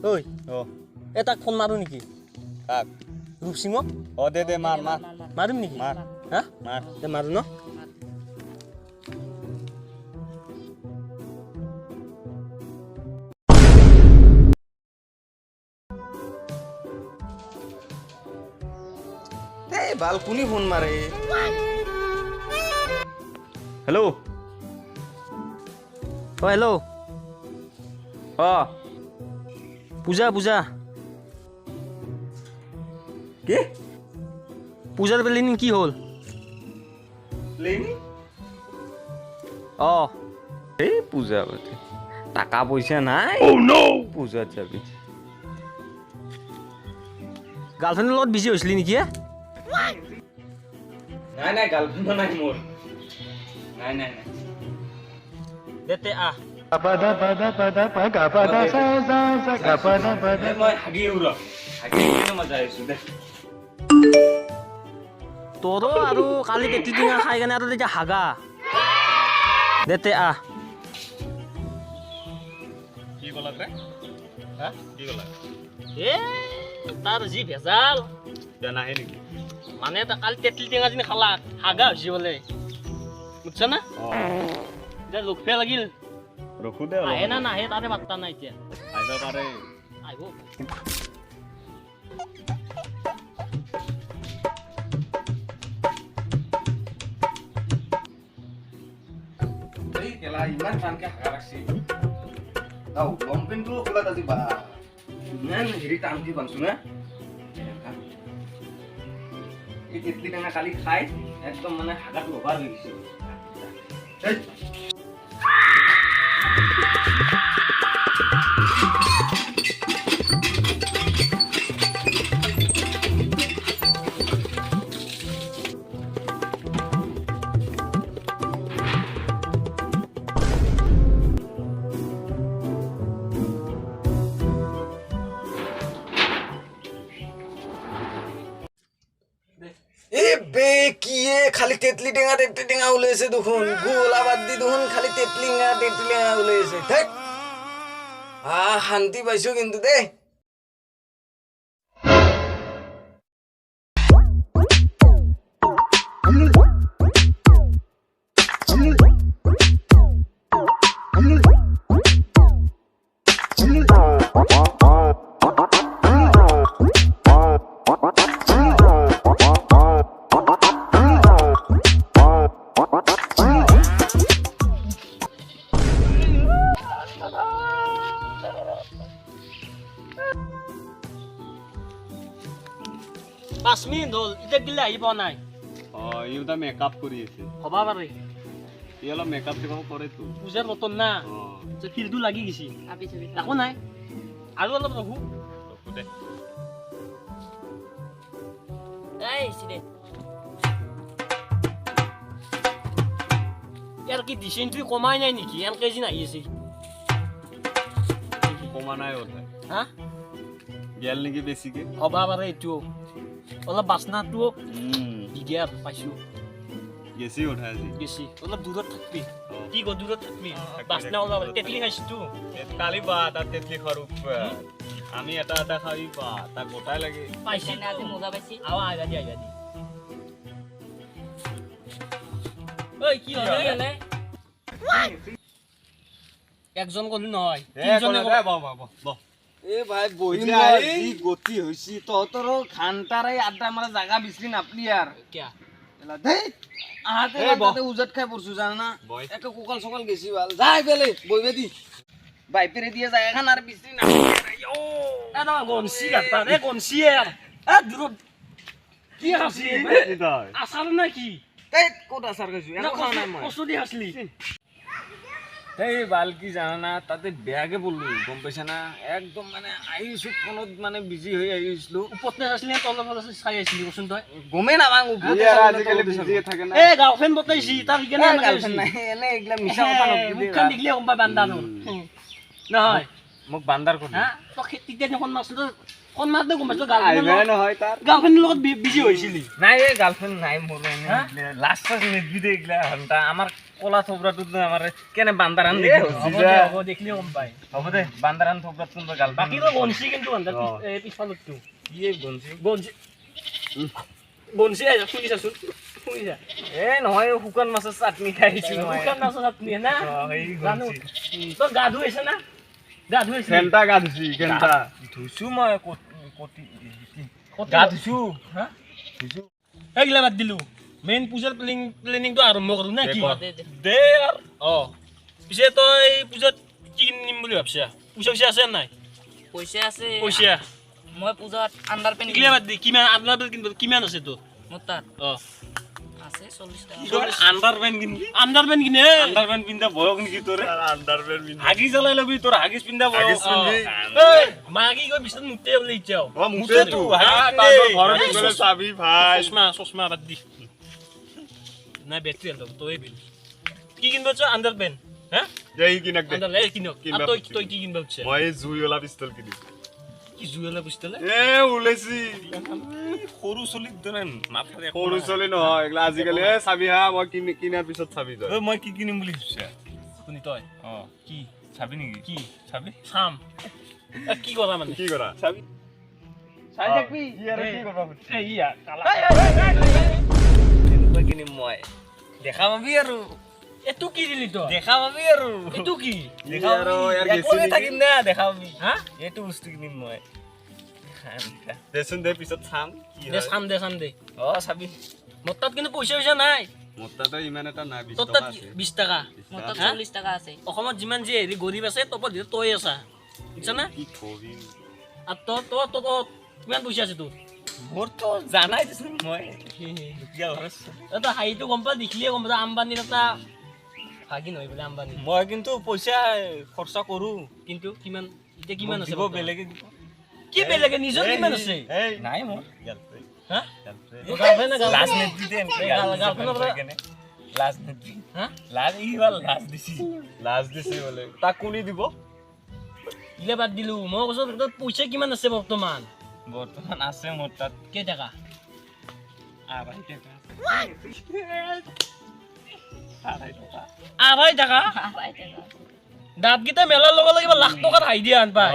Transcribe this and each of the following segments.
ঐ অ তাক ফোন মাৰো নেকি কাক ৰূপসিঙক অ দে মাৰ মাৰ মাৰিম নেকি মাৰ হা মাৰ দে মাৰো ন এই বালকুনি ফোন মাৰে হেল্ল' হেল্ল' অ পূজা পূজা কি পূজাৰ প্লেনিং কি হ'ল লেনি অ এই পূজা পাতি টাকা পইচা নাই পূজাত যাবি গাৰ্লফ্ৰেণ্ডৰ লগত বিজি হৈছিলি নেকি নাই গাৰ্লফ্ৰেণ্ড নাই মোৰ নাই দে আহ মই হাগি উৰ হাগি মই যাই আছো দে তোৰো আৰু কালি কেটি টিঙা খাই কেনে আৰু তেতিয়া হাগা দে আহ কি ক'লা ৰে হা কি ক'লা তাৰ যি ভেজাল দে নাহে নেকি মানে কালি তেতলি টেঙা যিনি খালা হাগা হৈছে বোলে বুজছ না এতিয়া লোকফে লাগিল ৰখো দে আহে না নাহে তাৰে বাৰ্তা নাই এতিয়া আহিব পাৰে আহিব এই কেলা ইমান টানকে হাগা ৰাখছি দাও লম্পেনটো খোলা আজি বা ইমান হেৰি টান দি বানছো না এই তেতলি টেঙা কালি খাই একদম মানে হাগাত লভাৰ হৈ গৈছে এই বে কিয়ে খালি তেতলি টেঙা ওলাইছে দেখোন গোলা বাদ দি দেখোন খালি তেতলি টেঙা ওলাইছে ধেত শান্তি পাইছো কিন্তু দেই পাঁচ মিনিট হ'ল এতিয়া গিলে আহি পোৱা নাই অ ই এটা মেকআপ কৰি আছে হ'বা পাৰে ই অলপ মেকআপ চেকআপ কৰে তো পূজাৰ বতৰ না অ ফিল্ডটো লাগি গৈছে একো নাই আৰু অলপ ৰখো ৰখো দে ইয়াৰ কি ডিচেণ্ট্ৰি কমাই নাই নেকি এন কেজি আহি আছে কমা নাই ওলাই হা গেল নেকি বেছিকে হ'বা পাৰে এইটো অলপ বাচনাটো দিগদাৰ পাইছো গেছি উঠাই আজি বেছি অলপ দূৰত থাকবি কি ক দূৰত থাকবি বাচনা ওলাব তেতলি খাইছো কালি বা তাত তেতলি খোৱাৰ আমি এটা খাই বা তাক গোটাই লাগে পাইছি আজি মজা পাইছি আৱা আহিবা দি ঐ কি হ'লে একজন কলি নহয় তিনজনে এ ভাই বহিম যি গতি হৈছি তহঁতৰ ঘান্টাৰাই আড্ডা মাৰা জাগা বিচাৰি নাপলি আর কিয়া এলা দেই আহাতে তাতে উজত খাই পড়ছু জানা একে কোকাল সকাল গেছি ভাল যাই বেলে বইবে দি বাইপেরে দিয়ে জায়গা খান আর বিচারি না এটা গনছি গাতা রে গনছি আর দূৰত কি হাসলি আসাল না কি এই কোট আসার গেছু এনো খাও না মই কষ্ট দি হাসলি এই বালকি জানা না তাতে বেয়াকে বললু গম পাইছা না একদম মানে আইছু ফোনত মানে বিজি হই আইছলু উপতে হাসলি তলত চাই আইছিলি কচোন তই গমে না মাং উপতে আজিকালি বিজি থাকে না এ গার্লফ্রেন্ড বতাইছি তার কি না গার্লফ্রেন্ড নাই এনে একলা মিছা কথা নকবি মুখখান দেখলে গম পাই বান্দা নহয় মোক বান্দার কথা হ্যাঁ তো খেতিতে যখন মাছটো কোন মাত গম পাইছ আহিবে নহয় তাৰ গাৰ্লফ্ৰেণ্ডৰ লগত বিজি হৈছিলি নাই এই গাৰ্লফ্ৰেণ্ড নাই মোৰ লাষ্ট নিদিবি দে এইগিলা ঘণ্টা আমাৰ কলা থবৰাটোত আমাৰ কেনে বান্দাৰান দেখি হ'ব দেখিলে গম পাই হ'ব দে বান্দাৰান থবৰাত কোনবা গাৰ্লফ্ৰেণ্ড বাকী তো বনছি কিন্তু আন্দাৰ পিছফালতটো কি বনছি বনছি শুনিছাচোন শুনিছা নহয় শুকান মাছৰ চাটনি খাইছো মই শুকান মাছৰ চাটনি না জানো তোৰ গা ধুইছে না গা ধুইছে কেনটা গা ধুছি কেনটা ধুইছো মই গা ধুইছো হা ধুইছো এইগিলা বাদ দিলো মেইন পূজাৰ প্লেনিংটো আৰম্ভ কৰো না কি দে পিছে তই পূজাত কি কিনিম বুলি ভাবছা পইচা আছে নাই পইচা আছে পইচা মই পূজাত আন্ডাৰপেণ্ট এইগিলা বাদ দি কিমান আন্ডাৰপেণ্ট কিনিব কিমান আছে তোৰ মোৰ তাত আছে 40 টাকা আন্ডাৰপেণ্ট কিনি আন্ডাৰপেণ্ট কিনে আন্ডাৰপেণ্ট পিন্ধা বয়স নেকি তোৰ আন্ডাৰপেণ্ট পিন্ধা হাগি জ্বলাই লবি তোৰ হাগিছ পিন্ধা বয়স মাগি গৈ বিচনাত মুতে বোলে ইচ্ছাও মুতেতো ঘৰত গলে চাবি ভাই চশমা বাদ দি নাই বেটারি আলো তোই বিল কি কিনব চ আন্ডারপেন্ট হ্যাঁ এই কিনক দে আন্ডার এই কিনক আর তুই কি কিনব চ মই জুইওলা পিস্তল কিনি কি জুয়েলা বুঝতলে ওলাইছি সৰু চলি ধৰেন মাথা দে সৰু চলি নহয় এগলা আজিকালি চাবি হা মই কিনাৰ পিছত চাবি তই মই কি কিনিম বুলি ভাবিছা শুনি তই কি চাবি নেকি কি চাবি সাম কি কৰা মানে কি কৰা চাবি চাই দেখবি ইয়াৰ কি কৰবা এই ইয়া কালা মই কিনিম মই দেখা পাবি আৰু এতু কি দিলি তো দেখা পাবি আৰু এতু কি দেখা আৰু ইয়াৰ গেছি থাকিম না দেখা পাবি হা এটো বস্তু কিনিম মই দেচোন দে পিছত চাম কি দে হয় সাম দে চাবি মোৰ তাত কিন্তু পইচা নাই মোৰ তাতে ইমান এটা নাই 20 তোৰ টকা তাত আছে 20 টকা মোৰ তাত হা? 40 টাকা আছে অসমত যিমান যে হেৰি গৰীব আছে তপত তই আছা বুজিছ না কি থবি আৰু তো কিমান পইচা আছে তোৰ মোৰ তো জানাই দেচোন মই দুখীয়া ঘৰৰ এটা হাইটো গম পা দেখিলে গম পা আম্বানীৰ এটা ভাগি নহয় বোলে আম্বানী মই কিন্তু পইচা খৰচা কৰো কিন্তু কিমান এতিয়া কিমান আছে দিব বেলেগে দিব কি বেলেগে নিজৰ কিমান আছে এই নাই মোৰ গাৰ্লফ্ৰেণ্ড হা গাৰ্লফ্ৰেণ্ড গাৰ্লফ্ৰেণ্ড লাজ নেত্ৰী দে গাৰ্লফ্ৰেণ্ড লাজ নেত্ৰী হা লাজ ইবাল লাজ দিছি বলে তাক কোনি দিব ইলে বাদ দিলো মই কৈছো তোৰ পইচা কিমান আছে বৰ্তমান বৰ্তমান আছে মোৰ তাত কেই টকা 2.5 টাকা 2.5 টকা দাঁত গিটা মেলাৰ লগে লগে লাখ টকাৰ হাই দিয়া আন পাই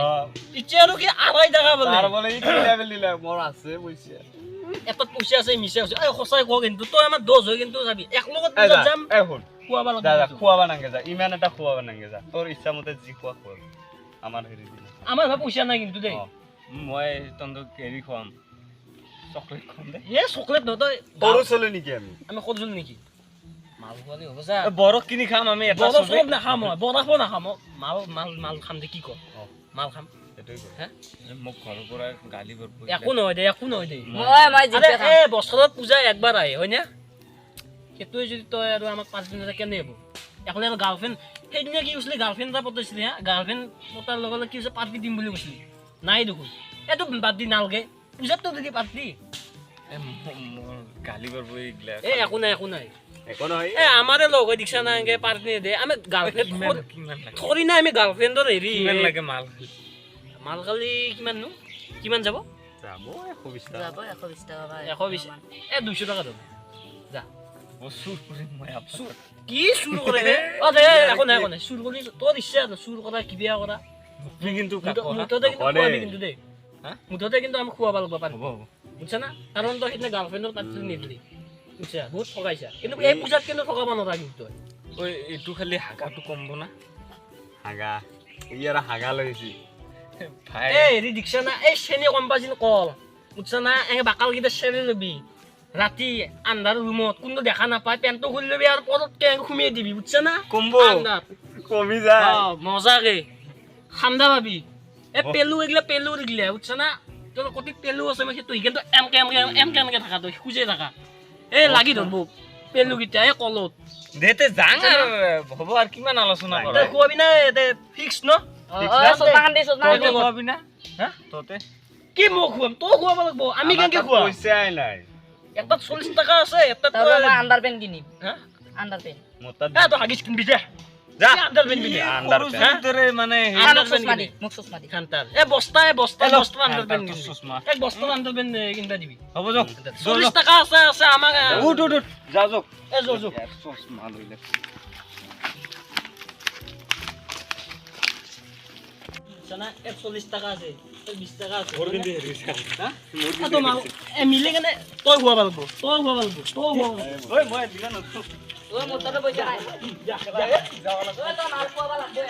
এতিয়া আৰু কি 2.5 টকা বোলে তাৰ বলে ই লেভেল দিলে মোৰ আছে পইচা এটাত পইচা আছে মিছা আছে এই সঁচাই ক কিন্তু তই আমাৰ 10 হৈ কিন্তু যাবি এক লগত পূজা যাম এই শুন খুৱাবা যা লাগিব খুৱাবা নাংগে যা ইমান এটা খুৱাবা নাংগে যা তোৰ ইচ্ছা মতে যি খোৱা খোৱা আমাৰ হেৰি দিনা আমাৰ ভাই পইচা নাই কিন্তু দেই মই তন্দক হেৰি খুৱাম চকলেট খুৱাম দে এ চকলেট ন তই সৰু চলে নেকি আমি সৰু নেকি মাল খোৱালি হ'ব যা বৰফ কিনি খাম আমি এটা বৰফ চব নাখাম মই বৰফো নাখাম মাল খাম দে কি ক মাল খাম হে মোক ঘৰৰ পৰা গালি কৰিব একো নহয় দে মই জিপে খাম এই বছৰত পূজা একবাৰ আহে হয় না সেইটোৱে যদি তই আৰু আমাক 5 দিন এটা কেনে হ'ব এখন আৰু গাৰ্লফ্ৰেণ্ড সেইদিনা কি কৈছিলি গাৰ্লফ্ৰেণ্ড এটা পতাইছিলি হা গাৰ্লফ্ৰেণ্ড পতাৰ লগে লগে কি হৈছে পাৰ্টি দিম বুলি কৈছিলি নাই দেখোন এইটো বাদ দি নালগে পূজাততো যদি পাৰ্টি গালি কৰিব এইগিলা একো নাই একো নহয় আমাৰে লগ হৈ দিছা না এনেকে পাৰ্টি দে আমি গাৰ্লফ্ৰেণ্ড থৰি না আমি গাৰ্লফ্ৰেণ্ডৰ হেৰি কিমান লাগে মাল কালি কিমান যাব যাব 120 যাব 120 টাকা ভাই 120 200 টাকা ধৰ যা চুৰ কৰিম মই আপচুৰ কি চুৰ কৰে হে দে একো নাই চুৰ কৰি তোৰ ইচ্ছা আছে চুৰ কৰা কিবা কৰা কিন্তু মুঠতে কিন্তু খুৱাবি কিন্তু দেই হা মুঠতে কিন্তু আমি খুৱাব লাগিব পাৰি হ'ব বুজিছা না কাৰণ তই সেইদিনা গাৰ্লফ্ৰেণ্ডৰ পাৰ্টি নিদিলি বুজিছা বহুত ঠগাইছা কিন্তু এই পূজাত কিন্তু ঠগাব নোৱাৰা কিন্তু ঐ এইটো খালি হাগাটো কমব না হাগা ইয়াৰ হাগা লৈছি ভাই এই হেৰি দিছা না এই চেনি কম পাইছিল কল বুজিছা না এনে বাকাল কেইটা চেনি ল'বি ৰাতি আন্ধাৰ ৰুমত কোনো দেখা নাপায় পেণ্টটো খুলি ল'বি আৰু পটতকে সুমিয়াই দিবি বুজিছা না কমব আন্ধাৰ কমি যায় মজাকে ঠাণ্ডা পাবি এই পেলু এইগিলা বুজিছা না তোৰ কতি পেলু আছে মই সেইটো কিন্তু এমকে থাকা তই খুজে থাকা এই লাগি ধৰব পেলু কেইটা এই কলত দেতে যাং আৰু হ'ব আৰু কিমান আলোচনা কৰা তই খুৱাবি না ফিক্স ন ততে খুৱাবি না হা ততে কি মই খুৱাম তই খুৱাব লাগিব আমি কেনেকে খুৱাম পইচাই নাই এটাত 40 টাকা আছে এটাত তাৰপৰে আন্ডাৰপেন কিনি হা আন্ডাৰপেন মোৰ তাত তই হাগিছ কিনবি যা যা আন্ডাৰ পেন পিন্ধি সৰু চলিৰ দৰে মানে আন্ডাৰ পেন চশমা দি মোক চশমা দি খান্তাৰ এ বস্তা হেল্ল', আন্ডাৰ পেন তোৰ চশমা। এক বস্তা আন্ডাৰ পেন কিনবা দিবি হ'ব যাওক 40 টাকা আছে আমাক উঠ যা যাওক এ যো চশমা লৈ লে জানা 40 টাকা আছে 20 টাকা আছে মোৰ কিন্তু হেৰি হা তো মা এ মিলে কেনে তই হুৱা পালব ঐ মই দিলা নতো ঐ মোৰ তাতে পইচা নাই যা ঐ তই মাল খোৱাব লাগে